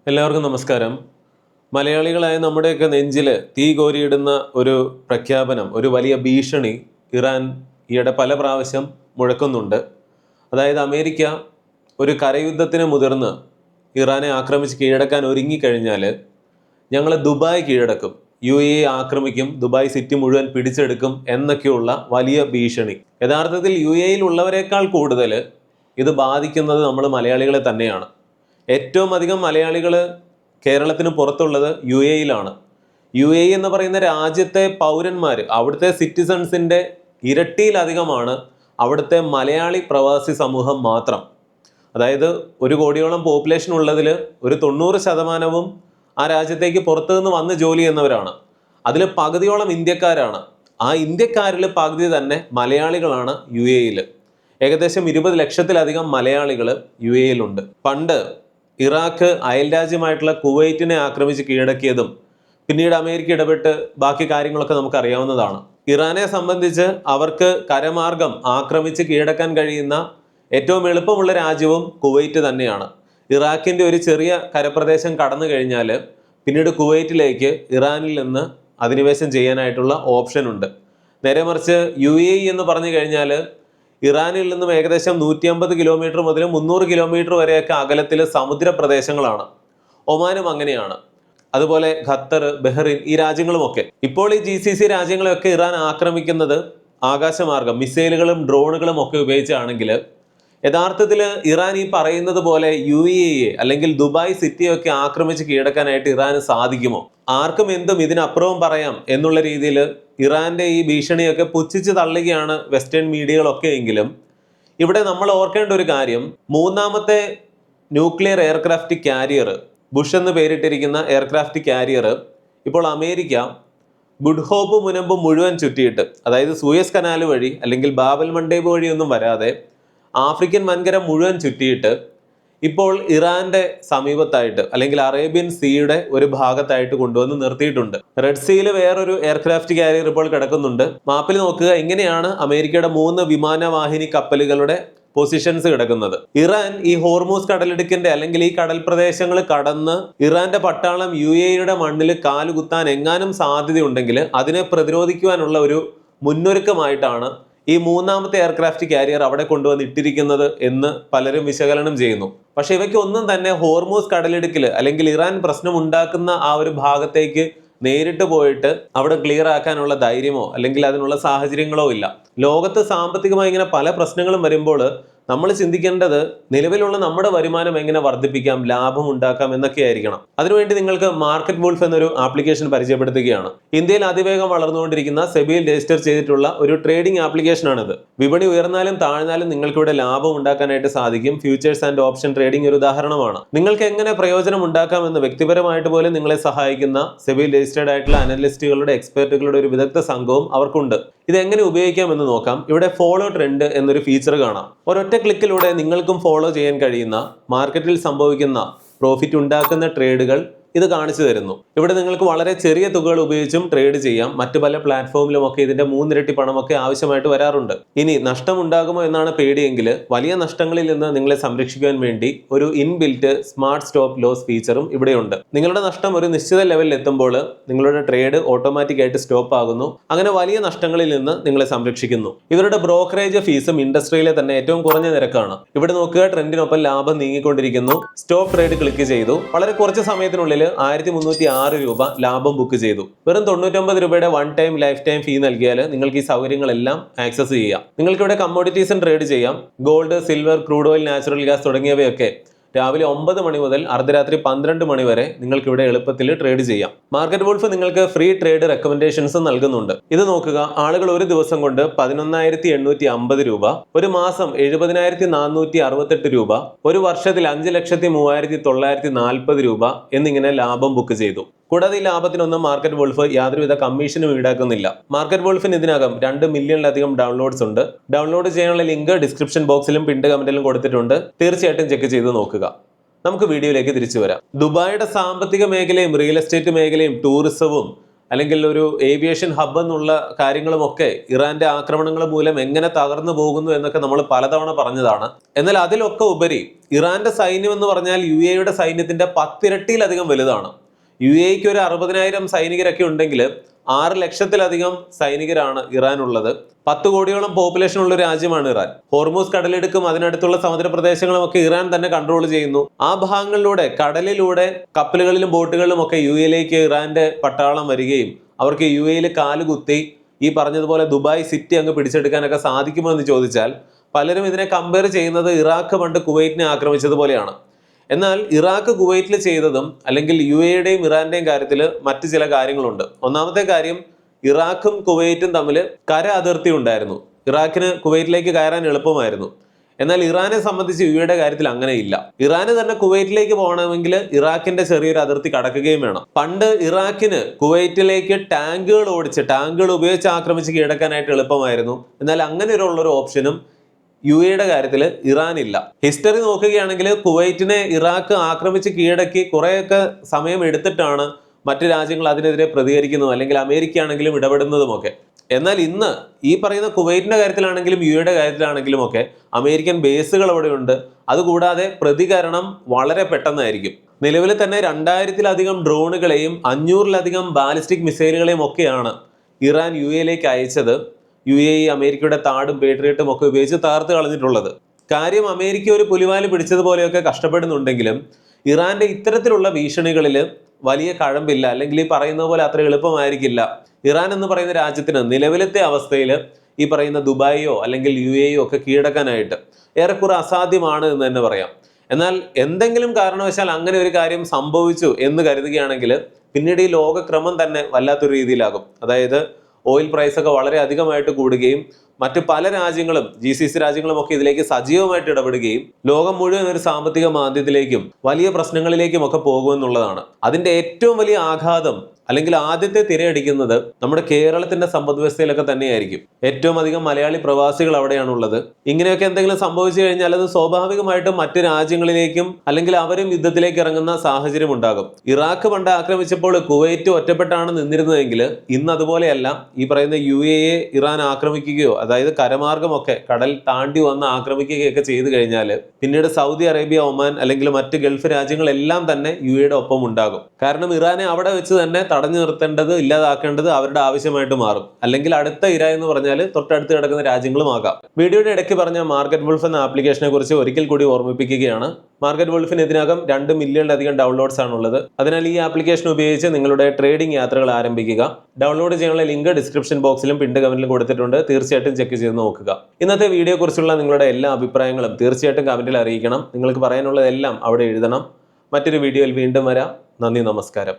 എല്ലാവർക്കും നമസ്കാരം. മലയാളികളായ നമ്മുടെയൊക്കെ നെഞ്ചിൽ തീ കോരിയിടുന്ന ഒരു പ്രഖ്യാപനം, ഒരു വലിയ ഭീഷണി ഇറാൻ ഈയിടെ പല പ്രാവശ്യം മുഴക്കുന്നുണ്ട്. അതായത് അമേരിക്ക ഒരു കരയുദ്ധത്തിന് മുതിർന്ന് ഇറാനെ ആക്രമിച്ച് കീഴടക്കാൻ ഒരുങ്ങിക്കഴിഞ്ഞാൽ ഞങ്ങൾ ദുബായ് കീഴടക്കും, UAE ആക്രമിക്കും, ദുബായ് സിറ്റി മുഴുവൻ പിടിച്ചെടുക്കും എന്നൊക്കെയുള്ള വലിയ ഭീഷണി. യഥാർത്ഥത്തിൽ UAE ഉള്ളവരെക്കാൾ കൂടുതൽ ഇത് ബാധിക്കുന്നത് നമ്മൾ മലയാളികളെ തന്നെയാണ്. ഏറ്റവും അധികം മലയാളികൾ കേരളത്തിന് പുറത്തുള്ളത് UAE-യിലാണ്. UAE എന്ന് പറയുന്ന രാജ്യത്തെ പൗരന്മാർ, അവിടുത്തെ സിറ്റിസൺസിൻ്റെ ഇരട്ടിയിലധികമാണ് അവിടുത്തെ മലയാളി പ്രവാസി സമൂഹം മാത്രം. അതായത് 1 കോടിയോളം പോപ്പുലേഷൻ ഉള്ളതിൽ ഒരു 90% ആ രാജ്യത്തേക്ക് പുറത്തു നിന്ന് വന്ന് ജോലി ചെയ്യുന്നവരാണ്. അതിൽ പകുതിയോളം ഇന്ത്യക്കാരാണ്. ആ ഇന്ത്യക്കാരിൽ പകുതി തന്നെ മലയാളികളാണ് UAE-യിൽ. ഏകദേശം 20 ലക്ഷത്തിലധികം മലയാളികൾ UAE-യിലുണ്ട്. പണ്ട് ഇറാഖ് അയൽരാജ്യമായിട്ടുള്ള കുവൈറ്റിനെ ആക്രമിച്ച് കീഴടക്കിയതും പിന്നീട് അമേരിക്ക ഇടപെട്ട് ബാക്കി കാര്യങ്ങളൊക്കെ നമുക്ക് അറിയാവുന്നതാണ്. ഇറാനെ സംബന്ധിച്ച് അവർക്ക് കരമാർഗം ആക്രമിച്ച് കീഴടക്കാൻ കഴിയുന്ന ഏറ്റവും എളുപ്പമുള്ള രാജ്യവും കുവൈറ്റ് തന്നെയാണ്. ഇറാഖിൻ്റെ ഒരു ചെറിയ കരപ്രദേശം കടന്നു കഴിഞ്ഞാൽ പിന്നീട് കുവൈറ്റിലേക്ക് ഇറാനിൽ നിന്ന് അധിനിവേശം ചെയ്യാനായിട്ടുള്ള ഓപ്ഷൻ ഉണ്ട്. നേരെ മറിച്ച് UAE എന്ന് പറഞ്ഞു കഴിഞ്ഞാൽ ഇറാനിൽ നിന്നും ഏകദേശം 150 കിലോമീറ്റർ മുതൽ 300 കിലോമീറ്റർ വരെയൊക്കെ അകലത്തിൽ സമുദ്ര പ്രദേശങ്ങളാണ്. ഒമാനും അങ്ങനെയാണ്. അതുപോലെ ഖത്തർ, ബഹ്റിൻ, ഈ രാജ്യങ്ങളുമൊക്കെ. ഇപ്പോൾ ഈ GCC രാജ്യങ്ങളെയൊക്കെ ഇറാൻ ആക്രമിക്കുന്നത് ആകാശമാർഗം മിസൈലുകളും ഡ്രോണുകളും ഒക്കെ ഉപയോഗിച്ചാണെങ്കിൽ യഥാർത്ഥത്തിൽ ഇറാൻ ഈ പറയുന്നത് പോലെ UAE അല്ലെങ്കിൽ ദുബായ് സിറ്റിയൊക്കെ ആക്രമിച്ച് കീഴടക്കാനായിട്ട് ഇറാന് സാധിക്കുമോ? ആർക്കും എന്തും ഇതിനപ്പുറവും പറയാം എന്നുള്ള രീതിയിൽ ഇറാന്റെ ഈ ഭീഷണിയൊക്കെ പുച്ഛിച്ച് തള്ളുകയാണ് വെസ്റ്റേൺ മീഡിയകളൊക്കെ. എങ്കിലും ഇവിടെ നമ്മൾ ഓർക്കേണ്ട ഒരു കാര്യം, 3ാമത്തെ ന്യൂക്ലിയർ എയർക്രാഫ്റ്റ് കാരിയർ, ബുഷ് എന്ന് പേരിട്ടിരിക്കുന്ന എയർക്രാഫ്റ്റ് കാരിയർ ഇപ്പോൾ അമേരിക്ക ഗുഡ് ഹോപ്പ് മുനമ്പ് മുഴുവൻ ചുറ്റിയിട്ട്, അതായത് സൂയസ് കനാൽ വഴി അല്ലെങ്കിൽ ബാബൽ മണ്ടേബ് വഴിയൊന്നും വരാതെ ആഫ്രിക്കൻ വൻകര മുഴുവൻ ചുറ്റിയിട്ട് ഇപ്പോൾ ഇറാന്റെ സമീപത്തായിട്ട് അല്ലെങ്കിൽ അറേബ്യൻ സീയുടെ ഒരു ഭാഗത്തായിട്ട് കൊണ്ടുവന്ന് നിർത്തിയിട്ടുണ്ട്. റെഡ് സീയിൽ വേറൊരു എയർക്രാഫ്റ്റ് കാരിയർ ഇപ്പോൾ കിടക്കുന്നുണ്ട്. മാപ്പിൽ നോക്കുക, ഇങ്ങനെയാണ് അമേരിക്കയുടെ 3 വിമാനവാഹിനി കപ്പലുകളുടെ പൊസിഷൻസ് കിടക്കുന്നത്. ഇറാൻ ഈ ഹോർമൂസ് കടലിടുക്കിന്റെ അല്ലെങ്കിൽ ഈ കടൽ പ്രദേശങ്ങൾ കടന്ന് ഇറാന്റെ പട്ടാളം UAE-യുടെ മണ്ണിൽ കാലുകുത്താൻ എങ്ങാനും സാധ്യതയുണ്ടെങ്കിൽ അതിനെ പ്രതിരോധിക്കുവാനുള്ള ഒരു മുന്നൊരുക്കമായിട്ടാണ് ഈ 3ാമത്തെ എയർക്രാഫ്റ്റ് കാരിയർ അവിടെ കൊണ്ടുവന്ന് ഇട്ടിരിക്കുന്നത് എന്ന് പലരും വിശകലനം ചെയ്യുന്നു. പക്ഷെ ഇവയ്ക്കൊന്നും തന്നെ ഹോർമൂസ് കടലിടുക്കിൽ അല്ലെങ്കിൽ ഇറാൻ പ്രശ്നം ഉണ്ടാക്കുന്ന ആ ഒരു ഭാഗത്തേക്ക് നേരിട്ട് പോയിട്ട് അവിടെ ക്ലിയർ ആക്കാനുള്ള ധൈര്യമോ അല്ലെങ്കിൽ അതിനുള്ള സാഹചര്യങ്ങളോ ഇല്ല. ലോകത്ത് സാമ്പത്തികമായി ഇങ്ങനെ പല പ്രശ്നങ്ങളും വരുമ്പോൾ നമ്മൾ ചിന്തിക്കേണ്ടത് നിലവിലുള്ള നമ്മുടെ വരുമാനം എങ്ങനെ വർദ്ധിപ്പിക്കാം, ലാഭം ഉണ്ടാക്കാം എന്നൊക്കെ ആയിരിക്കണം. അതിനുവേണ്ടി നിങ്ങൾക്ക് മാർക്കറ്റ് വൂൾഫ് എന്നൊരു ആപ്ലിക്കേഷൻ പരിചയപ്പെടുത്തുകയാണ്. ഇന്ത്യയിൽ അതിവേഗം വളർന്നുകൊണ്ടിരിക്കുന്ന സെബിയിൽ രജിസ്റ്റർ ചെയ്തിട്ടുള്ള ഒരു ട്രേഡിംഗ് ആപ്ലിക്കേഷനാണിത്. വിപണി ഉയർന്നാലും താഴ്ന്നാലും നിങ്ങൾക്ക് ഇവിടെ ലാഭം ഉണ്ടാക്കാനായിട്ട് സാധിക്കും. ഫ്യൂച്ചേഴ്സ് ആൻഡ് ഓപ്ഷൻ ട്രേഡിംഗ് ഒരു ഉദാഹരണമാണ്. നിങ്ങൾക്ക് എങ്ങനെ പ്രയോജനം ഉണ്ടാക്കാമെന്ന് വ്യക്തിപരമായിട്ട് പോലും നിങ്ങളെ സഹായിക്കുന്ന സെബിയിൽ രജിസ്റ്റേർഡ് ആയിട്ടുള്ള അനലിസ്റ്റുകളുടെ, എക്സ്പെർട്ടുകളുടെ ഒരു വിദഗ്ധ സംഘവും അവർക്കുണ്ട്. ഇതെങ്ങനെ ഉപയോഗിക്കാമെന്ന് നോക്കാം. ഇവിടെ ഫോളോ ട്രെൻഡ് എന്നൊരു ഫീച്ചർ കാണാം. ഒരൊറ്റ ക്ലിക്കിലൂടെ നിങ്ങൾക്കും ഫോളോ ചെയ്യാൻ കഴിയുന്ന മാർക്കറ്റിൽ സംഭവിക്കുന്ന പ്രോഫിറ്റ് ഉണ്ടാക്കുന്ന ട്രേഡുകൾ ഇത് കാണിച്ചു തരുന്നു. ഇവിടെ നിങ്ങൾക്ക് വളരെ ചെറിയ തുകകൾ ഉപയോഗിച്ചും ട്രേഡ് ചെയ്യാം. മറ്റു പല പ്ലാറ്റ്ഫോമിലുമൊക്കെ ഇതിന്റെ 3 ഇരട്ടി പണമൊക്കെ ആവശ്യമായിട്ട് വരാറുണ്ട്. ഇനി നഷ്ടം ഉണ്ടാകുമോ എന്നാണ് പേടിയെങ്കിൽ വലിയ നഷ്ടങ്ങളിൽ നിന്ന് നിങ്ങളെ സംരക്ഷിക്കാൻ വേണ്ടി ഒരു ഇൻബിൽറ്റ് സ്മാർട്ട് സ്റ്റോപ്പ് ലോസ് ഫീച്ചറും ഇവിടെയുണ്ട്. നിങ്ങളുടെ നഷ്ടം ഒരു നിശ്ചിത ലെവലിൽ എത്തുമ്പോൾ നിങ്ങളുടെ ട്രേഡ് ഓട്ടോമാറ്റിക് ആയിട്ട് സ്റ്റോപ്പ് ആകുന്നു. അങ്ങനെ വലിയ നഷ്ടങ്ങളിൽ നിന്ന് നിങ്ങളെ സംരക്ഷിക്കുന്നു. ഇവരുടെ ബ്രോക്കറേജ് ഫീസും ഇൻഡസ്ട്രിയിലെ തന്നെ ഏറ്റവും കുറഞ്ഞ നിരക്കാണ്. ഇവിടെ നോക്കുക, ട്രെൻഡിനൊപ്പം ലാഭം നീങ്ങിക്കൊണ്ടിരിക്കുന്നു. സ്റ്റോപ്പ് ട്രേഡ് ക്ലിക്ക് ചെയ്തു. വളരെ കുറച്ച് സമയത്തിനുള്ളിൽ 1306 രൂപ ലാഭം ബുക്ക് ചെയ്തു. വെറും 99 രൂപയുടെ 1 ടൈം ലൈഫ് ടൈം ഫീ നൽകിയാൽ നിങ്ങൾക്ക് ഈ സൗകര്യങ്ങളെല്ലാം ആക്സസ് ചെയ്യാം. നിങ്ങൾക്ക് ഇവിടെ കമ്മോഡിറ്റീസും ട്രേഡ് ചെയ്യാം. Gold, silver, crude oil, natural gas തുടങ്ങിയവയൊക്കെ രാവിലെ 9 മണി മുതൽ അർദ്ധരാത്രി 12 മണി വരെ നിങ്ങൾക്ക് ഇവിടെ എളുപ്പത്തിൽ ട്രേഡ് ചെയ്യാം. മാർക്കറ്റ് വൂൾഫ് നിങ്ങൾക്ക് ഫ്രീ ട്രേഡ് റെക്കമെൻഡേഷൻസ് നൽകുന്നുണ്ട്. ഇത് നോക്കുക, ആളുകൾ ഒരു ദിവസം കൊണ്ട് 11,850 രൂപ, ഒരു മാസം 70,468 രൂപ, ഒരു വർഷത്തിൽ 5,03,940 രൂപ എന്നിങ്ങനെ ലാഭം ബുക്ക് ചെയ്തു. കൂടാതെ ഈ ലാഭത്തിനൊന്നും മാർക്കറ്റ് വൂൾഫ് യാതൊരുവിധ കമ്മീഷനും ഈടാക്കുന്നില്ല. മാർക്കറ്റ് വൂൾഫിന് ഇതിനകം 2 മില്യണിലധികം ഡൗൺലോഡ്സ് ഉണ്ട്. ഡൗൺലോഡ് ചെയ്യാനുള്ള ലിങ്ക് ഡിസ്ക്രിപ്ഷൻ ബോക്സിലും പിൻഡ് കമന്റിലും കൊടുത്തിട്ടുണ്ട്. തീർച്ചയായിട്ടും ചെക്ക് ചെയ്ത് നോക്കുക. നമുക്ക് വീഡിയോയിലേക്ക് തിരിച്ചു വരാം. ദുബായിയുടെ സാമ്പത്തിക മേഖലയും റിയൽ എസ്റ്റേറ്റ് മേഖലയും ടൂറിസവും അല്ലെങ്കിൽ ഒരു ഏവിയേഷൻ ഹബ്ബ് എന്നുള്ള കാര്യങ്ങളുമൊക്കെ ഇറാന്റെ ആക്രമണങ്ങൾ മൂലം എങ്ങനെ തകർന്നു പോകുന്നു എന്നൊക്കെ നമ്മൾ പലതവണ പറഞ്ഞതാണ്. എന്നാൽ അതിലൊക്കെ ഉപരി ഇറാന്റെ സൈന്യം എന്ന് പറഞ്ഞാൽ UAE സൈന്യത്തിന്റെ 10 ഇരട്ടിയിലധികം വലുതാണ്. UAEക്ക് ഒരു 60,000 സൈനികരൊക്കെ ഉണ്ടെങ്കിൽ 6 ലക്ഷത്തിലധികം സൈനികരാണ് ഇറാനുള്ളത്. 10 കോടിയോളം പോപ്പുലേഷൻ ഉള്ള രാജ്യമാണ് ഇറാൻ. ഹോർമൂസ് കടലിടുക്കും അതിനടുത്തുള്ള സമുദ്ര പ്രദേശങ്ങളും ഒക്കെ ഇറാൻ തന്നെ കൺട്രോൾ ചെയ്യുന്നു. ആ ഭാഗങ്ങളിലൂടെ കടലിലൂടെ കപ്പലുകളിലും ബോട്ടുകളിലും ഒക്കെ UAEയിലേക്ക് ഇറാന്റെ പട്ടാളം വരികയും അവർക്ക് UAEയിൽ കാലുകുത്തി ഈ പറഞ്ഞതുപോലെ ദുബായ് സിറ്റി അങ്ങ് പിടിച്ചെടുക്കാനൊക്കെ സാധിക്കുമോ എന്ന് ചോദിച്ചാൽ പലരും ഇതിനെ കമ്പയർ ചെയ്യുന്നത് ഇറാഖ് പണ്ട് കുവൈറ്റിനെ ആക്രമിച്ചതുപോലെയാണ്. എന്നാൽ ഇറാഖ് കുവൈറ്റിൽ ചെയ്തതും അല്ലെങ്കിൽ UAEയുടെയും ഇറാന്റെയും കാര്യത്തിൽ മറ്റു ചില കാര്യങ്ങളുണ്ട്. ഒന്നാമത്തെ കാര്യം, ഇറാഖും കുവൈറ്റും തമ്മിൽ കര അതിർത്തി ഉണ്ടായിരുന്നു. ഇറാഖിന് കുവൈറ്റിലേക്ക് കയറാൻ എളുപ്പമായിരുന്നു. എന്നാൽ ഇറാനെ സംബന്ധിച്ച് UAEയുടെ കാര്യത്തിൽ അങ്ങനെയില്ല. ഇറാന് തന്നെ കുവൈറ്റിലേക്ക് പോകണമെങ്കിൽ ഇറാഖിന്റെ ചെറിയൊരു അതിർത്തി കടക്കുകയും വേണം. പണ്ട് ഇറാഖിന് കുവൈറ്റിലേക്ക് ടാങ്കുകൾ ഉപയോഗിച്ച് ആക്രമിച്ച് കീഴടക്കാനായിട്ട് എളുപ്പമായിരുന്നു. എന്നാൽ അങ്ങനെയുള്ളൊരു ഓപ്ഷനും UAEയുടെ കാര്യത്തിൽ ഇറാനില്ല. ഹിസ്റ്ററി നോക്കുകയാണെങ്കിൽ കുവൈറ്റിനെ ഇറാഖ് ആക്രമിച്ച് കീഴടക്കി കുറേയൊക്കെ സമയം എടുത്തിട്ടാണ് മറ്റു രാജ്യങ്ങൾ അതിനെതിരെ പ്രതികരിക്കുന്നതും അല്ലെങ്കിൽ അമേരിക്ക ആണെങ്കിലും ഇടപെടുന്നതുമൊക്കെ. എന്നാൽ ഇന്ന് ഈ പറയുന്ന കുവൈറ്റിന്റെ കാര്യത്തിലാണെങ്കിലും UAEയുടെ കാര്യത്തിലാണെങ്കിലും ഒക്കെ അമേരിക്കൻ ബേസുകൾ അവിടെയുണ്ട്. അതുകൂടാതെ പ്രതികരണം വളരെ പെട്ടെന്നായിരിക്കും. നിലവിൽ തന്നെ 2000-ലധികം ഡ്രോണുകളെയും 500-ലധികം ബാലിസ്റ്റിക് മിസൈലുകളെയും ഒക്കെയാണ് ഇറാൻ UAEയിലേക്ക് അയച്ചത്. UAE അമേരിക്കയുടെ താടും പേട്രിയറ്റും ഒക്കെ ഉപയോഗിച്ച് തകർത്ത് കളഞ്ഞിട്ടുള്ളത്. കാര്യം, അമേരിക്ക ഒരു പുലിവാല് പിടിച്ചതുപോലെയൊക്കെ കഷ്ടപ്പെടുന്നുണ്ടെങ്കിലും ഇറാന്റെ ഇത്തരത്തിലുള്ള ഭീഷണികളിൽ വലിയ കഴമ്പില്ല, അല്ലെങ്കിൽ ഈ പറയുന്ന പോലെ അത്ര എളുപ്പമായിരിക്കില്ല. ഇറാൻ എന്ന് പറയുന്ന രാജ്യത്തിന് നിലവിലത്തെ അവസ്ഥയിൽ ഈ പറയുന്ന ദുബായിയോ അല്ലെങ്കിൽ UAEയോ ഒക്കെ കീഴടക്കാനായിട്ട് ഏറെക്കുറെ അസാധ്യമാണ് എന്ന് തന്നെ പറയാം. എന്നാൽ എന്തെങ്കിലും കാരണവശാൽ അങ്ങനെ ഒരു കാര്യം സംഭവിച്ചു എന്ന് കരുതുകയാണെങ്കിൽ പിന്നീട് ഈ ലോകക്രമം തന്നെ വല്ലാത്തൊരു രീതിയിലാകും. അതായത് ഓയിൽ പ്രൈസ് ഒക്കെ വളരെ അധികമായിട്ട് കൂടുകയും മറ്റു പല രാജ്യങ്ങളും GCC രാജ്യങ്ങളും ഒക്കെ ഇതിലേക്ക് സജീവമായിട്ട് ഇടപെടുകയും ലോകം മുഴുവൻ ഒരു സാമ്പത്തിക മാന്ദ്യത്തിലേക്കും വലിയ പ്രശ്നങ്ങളിലേക്കും ഒക്കെ പോകുമെന്നുള്ളതാണ്. അതിന്റെ ഏറ്റവും വലിയ ആഘാതം അല്ലെങ്കിൽ ആദ്യത്തെ തിരയടിക്കുന്നത് നമ്മുടെ കേരളത്തിന്റെ സമ്പദ് വ്യവസ്ഥയിലൊക്കെ തന്നെയായിരിക്കും. ഏറ്റവും അധികം മലയാളി പ്രവാസികൾ അവിടെയാണുള്ളത്. ഇങ്ങനെയൊക്കെ എന്തെങ്കിലും സംഭവിച്ചു കഴിഞ്ഞാൽ അത് സ്വാഭാവികമായിട്ടും മറ്റു രാജ്യങ്ങളിലേക്കും അല്ലെങ്കിൽ അവരും യുദ്ധത്തിലേക്ക് ഇറങ്ങുന്ന സാഹചര്യം ഉണ്ടാകും. ഇറാഖ് പണ്ട് ആക്രമിച്ചപ്പോൾ കുവൈറ്റ് ഒറ്റപ്പെട്ടാണ് നിന്നിരുന്നതെങ്കിൽ ഇന്ന് അതുപോലെയല്ല. ഈ പറയുന്ന UAE ഇറാൻ ആക്രമിക്കുകയോ അതായത് കരമാർഗമൊക്കെ കടൽ താണ്ടി വന്ന് ആക്രമിക്കുകയൊക്കെ ചെയ്തു കഴിഞ്ഞാൽ പിന്നീട് സൗദി അറേബ്യ, ഒമാൻ അല്ലെങ്കിൽ മറ്റ് ഗൾഫ് രാജ്യങ്ങളെല്ലാം തന്നെ UAEയുടെ ഒപ്പം ഉണ്ടാകും. കാരണം ഇറാനെ അവിടെ വെച്ച് തന്നെ തടഞ്ഞു നിർത്തേണ്ടത്, ഇല്ലാതാക്കേണ്ടത് അവരുടെ ആവശ്യമായിട്ട് മാറും. അല്ലെങ്കിൽ അടുത്ത ഇര എന്ന് പറഞ്ഞാൽ തൊട്ടടുത്ത് കിടക്കുന്ന രാജ്യങ്ങളും ആകാം. വീഡിയോയുടെ ഇടയ്ക്ക് പറഞ്ഞ മാർക്കറ്റ് വുൾഫ് എന്ന ആപ്ലിക്കേഷനെ കുറിച്ച് ഒരിക്കൽ കൂടി ഓർമ്മിപ്പിക്കുകയാണ്. മാർക്കറ്റ് വുൾഫിന് ഇതിനകം 2 മില്യണിലധികം ഡൗൺലോഡ്സ് ആണുള്ളത്. അതിനാൽ ഈ ആപ്ലിക്കേഷൻ ഉപയോഗിച്ച് നിങ്ങളുടെ ട്രേഡിംഗ് യാത്രകൾ ആരംഭിക്കുക. ഡൗൺലോഡ് ചെയ്യാനുള്ള ലിങ്ക് ഡിസ്ക്രിപ്ഷൻ ബോക്സിലും പിൻ കമന്റിലും കൊടുത്തിട്ടുണ്ട്. തീർച്ചയായിട്ടും ചെക്ക് ചെയ്ത് നോക്കുക. ഇന്നത്തെ വീഡിയോ കുറിച്ചുള്ള നിങ്ങളുടെ എല്ലാ അഭിപ്രായങ്ങളും തീർച്ചയായിട്ടും കമന്റിൽ അറിയിക്കണം. നിങ്ങൾക്ക് പറയാനുള്ളതെല്ലാം അവിടെ എഴുതണം. മറ്റൊരു വീഡിയോയിൽ വീണ്ടും വരാം. നന്ദി, നമസ്കാരം.